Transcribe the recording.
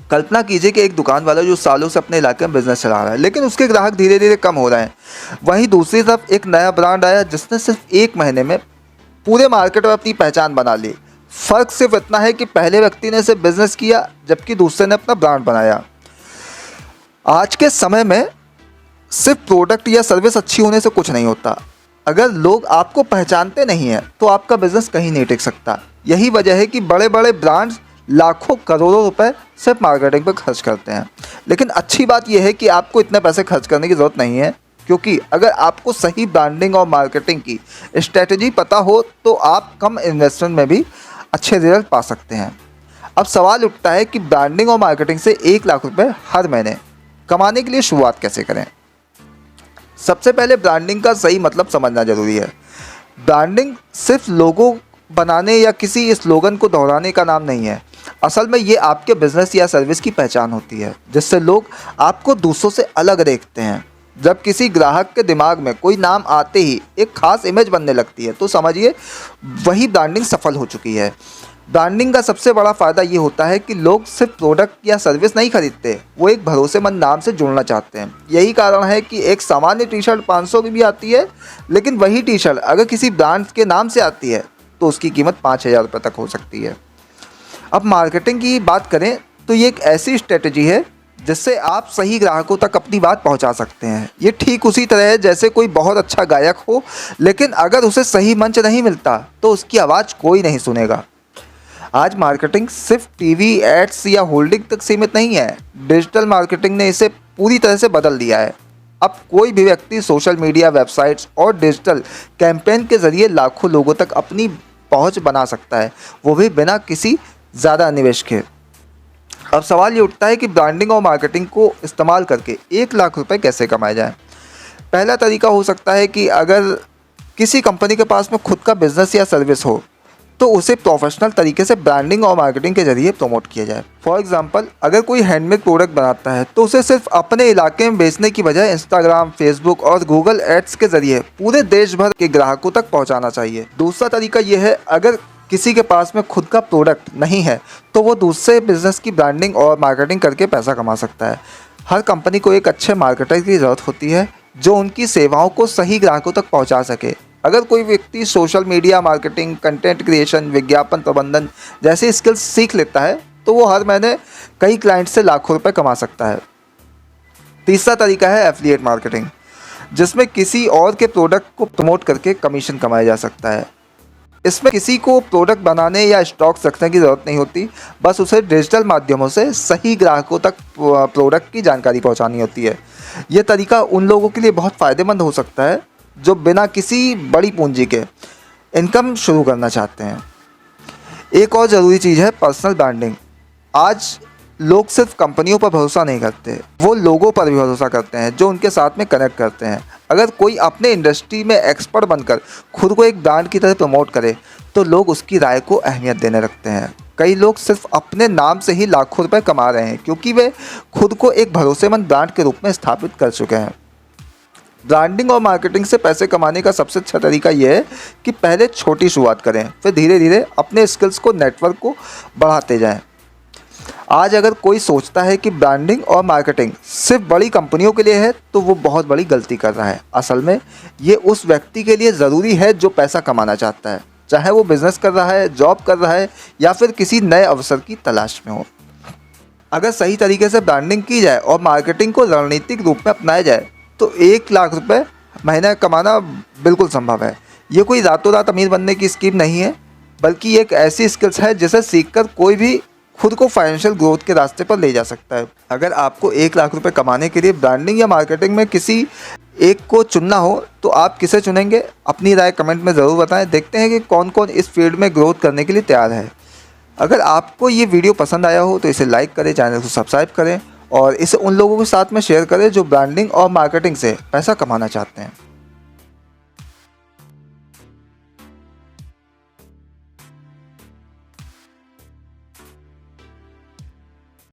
कल्पना कीजिए कि एक दुकान वाला जो सालों से अपने इलाके में बिजनेस चला रहा है, लेकिन उसके ग्राहक धीरे धीरे कम हो रहे हैं। वहीं दूसरी तरफ एक नया ब्रांड आया जिसने सिर्फ 1 महीने में पूरे मार्केट में अपनी पहचान बना ली। फ़र्क सिर्फ इतना है कि पहले व्यक्ति ने सिर्फ बिजनेस किया जबकि दूसरे ने अपना ब्रांड बनाया। आज के समय में सिर्फ प्रोडक्ट या सर्विस अच्छी होने से कुछ नहीं होता। अगर लोग आपको पहचानते नहीं हैं तो आपका बिजनेस कहीं नहीं टिक सकता। यही वजह है कि बड़े बड़े ब्रांड्स लाखों करोड़ों रुपए सिर्फ मार्केटिंग पर खर्च करते हैं। लेकिन अच्छी बात यह है कि आपको इतने पैसे खर्च करने की ज़रूरत नहीं है, क्योंकि अगर आपको सही ब्रांडिंग और मार्केटिंग की स्ट्रेटजी पता हो तो आप कम इन्वेस्टमेंट में भी अच्छे रिजल्ट पा सकते हैं। अब सवाल उठता है कि ब्रांडिंग और मार्केटिंग से 1 लाख रुपए हर महीने कमाने के लिए शुरुआत कैसे करें। सबसे पहले ब्रांडिंग का सही मतलब समझना जरूरी है। ब्रांडिंग सिर्फ लोगो बनाने या किसी स्लोगन को दोहराने का नाम नहीं है। असल में ये आपके बिजनेस या सर्विस की पहचान होती है, जिससे लोग आपको दूसरों से अलग देखते हैं। जब किसी ग्राहक के दिमाग में कोई नाम आते ही एक खास इमेज बनने लगती है तो समझिए वही ब्रांडिंग सफल हो चुकी है। ब्रांडिंग का सबसे बड़ा फ़ायदा ये होता है कि लोग सिर्फ प्रोडक्ट या सर्विस नहीं खरीदते, वो एक भरोसेमंद नाम से जुड़ना चाहते हैं। यही कारण है कि एक सामान्य टी शर्ट 500 की भी आती है, लेकिन वही टी शर्ट अगर किसी ब्रांड के नाम से आती है तो उसकी कीमत 5000 रुपये तक हो सकती है। अब मार्केटिंग की बात करें तो ये एक ऐसी स्ट्रेटजी है जिससे आप सही ग्राहकों तक अपनी बात पहुंचा सकते हैं। ये ठीक उसी तरह है जैसे कोई बहुत अच्छा गायक हो, लेकिन अगर उसे सही मंच नहीं मिलता तो उसकी आवाज़ कोई नहीं सुनेगा। आज मार्केटिंग सिर्फ टीवी एड्स या होल्डिंग तक सीमित नहीं है। डिजिटल मार्केटिंग ने इसे पूरी तरह से बदल दिया है। अब कोई भी व्यक्ति सोशल मीडिया, वेबसाइट्स और डिजिटल कैंपेन के ज़रिए लाखों लोगों तक अपनी पहुंच बना सकता है, वो भी बिना किसी ज़्यादा निवेश के। अब सवाल ये उठता है कि ब्रांडिंग और मार्केटिंग को इस्तेमाल करके 1 लाख रुपए कैसे कमाए जाएं। पहला तरीका हो सकता है कि अगर किसी कंपनी के पास में खुद का बिजनेस या सर्विस हो तो उसे प्रोफेशनल तरीके से ब्रांडिंग और मार्केटिंग के जरिए प्रमोट किया जाए। फॉर एग्जांपल, अगर कोई हैंडमेड प्रोडक्ट बनाता है तो उसे सिर्फ अपने इलाके में बेचने की बजाय इंस्टाग्राम, फेसबुक और गूगल एड्स के जरिए पूरे देश भर के ग्राहकों तक पहुंचाना चाहिए। दूसरा तरीका यह है, अगर किसी के पास में खुद का प्रोडक्ट नहीं है तो वो दूसरे बिजनेस की ब्रांडिंग और मार्केटिंग करके पैसा कमा सकता है। हर कंपनी को एक अच्छे मार्केटर की ज़रूरत होती है जो उनकी सेवाओं को सही ग्राहकों तक पहुंचा सके। अगर कोई व्यक्ति social media marketing, content creation, विज्ञापन प्रबंधन जैसे स्किल्स सीख लेता है तो वो हर महीने कई क्लाइंट से लाखों रुपए कमा सकता है। तीसरा तरीका है एफिलिएट मार्केटिंग, जिसमें किसी और के प्रोडक्ट को प्रमोट करके कमीशन कमाया जा सकता है। इसमें किसी को प्रोडक्ट बनाने या स्टॉक्स रखने की ज़रूरत नहीं होती, बस उसे डिजिटल माध्यमों से सही ग्राहकों तक प्रोडक्ट की जानकारी पहुंचानी होती है। यह तरीका उन लोगों के लिए बहुत फ़ायदेमंद हो सकता है जो बिना किसी बड़ी पूंजी के इनकम शुरू करना चाहते हैं। एक और ज़रूरी चीज़ है पर्सनल ब्रांडिंग। आज लोग सिर्फ कंपनियों पर भरोसा नहीं करते, वो लोगों पर भी भरोसा करते हैं जो उनके साथ में कनेक्ट करते हैं। अगर कोई अपने इंडस्ट्री में एक्सपर्ट बनकर खुद को एक ब्रांड की तरह प्रमोट करे तो लोग उसकी राय को अहमियत देने लगते हैं। कई लोग सिर्फ अपने नाम से ही लाखों रुपए कमा रहे हैं क्योंकि वे खुद को एक भरोसेमंद ब्रांड के रूप में स्थापित कर चुके हैं। ब्रांडिंग और मार्केटिंग से पैसे कमाने का सबसे अच्छा तरीका यह है कि पहले छोटी शुरुआत करें, फिर धीरे धीरे अपने स्किल्स को, नेटवर्क को बढ़ाते जाएं। आज अगर कोई सोचता है कि ब्रांडिंग और मार्केटिंग सिर्फ बड़ी कंपनियों के लिए है तो वो बहुत बड़ी गलती कर रहा है। असल में ये उस व्यक्ति के लिए ज़रूरी है जो पैसा कमाना चाहता है, चाहे वो बिजनेस कर रहा है, जॉब कर रहा है या फिर किसी नए अवसर की तलाश में हो। अगर सही तरीके से ब्रांडिंग की जाए और मार्केटिंग को रणनीतिक रूप में अपनाया जाए तो 1 लाख रुपए महीने कमाना बिल्कुल संभव है। ये कोई रातों रात अमीर बनने की स्कीम नहीं है, बल्कि एक ऐसी स्किल्स है जिसे सीखकर कोई भी खुद को फाइनेंशियल ग्रोथ के रास्ते पर ले जा सकता है। अगर आपको 1 लाख रुपए कमाने के लिए ब्रांडिंग या मार्केटिंग में किसी एक को चुनना हो तो आप किसे चुनेंगे? अपनी राय कमेंट में ज़रूर बताएं। देखते हैं कि कौन कौन इस फील्ड में ग्रोथ करने के लिए तैयार है। अगर आपको ये वीडियो पसंद आया हो तो इसे लाइक करें, चैनल को सब्सक्राइब करें और इसे उन लोगों के साथ में शेयर करें जो ब्रांडिंग और मार्केटिंग से पैसा कमाना चाहते हैं।